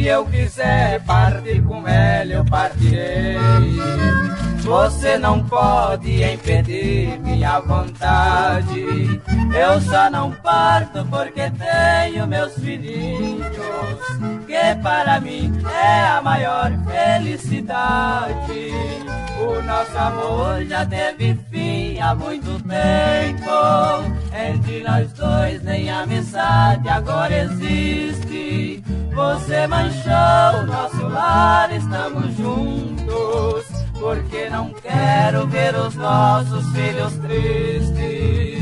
eu quiser partir com ela, eu partirei. Você não pode impedir minha vontade. Eu só não parto porque tenho meus filhinhos, que para mim é a maior felicidade. O nosso amor já teve fim há muito tempo. Entre nós dois nem amizade agora existe. Você manchou nosso lar, estamos juntos, porque não quero ver os nossos filhos tristes.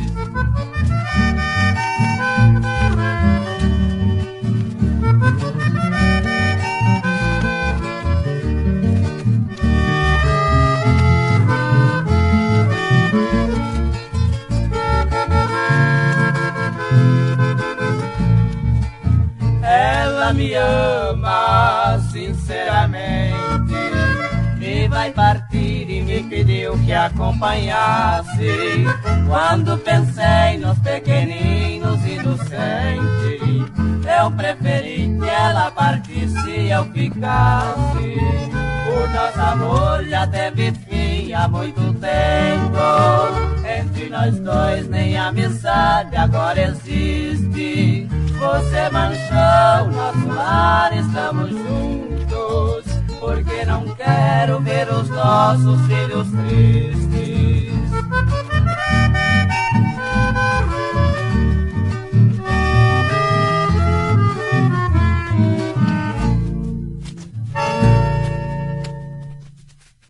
Ela me ama sinceramente, me vai partir e me pediu que acompanhasse. Quando pensei nos pequeninos inocentes, eu preferi que ela partisse e eu ficasse. O nosso amor já teve fim há muito tempo. Entre nós dois nem amizade agora existe. Você manchou nosso lar, estamos juntos, porque não quero ver os nossos filhos tristes.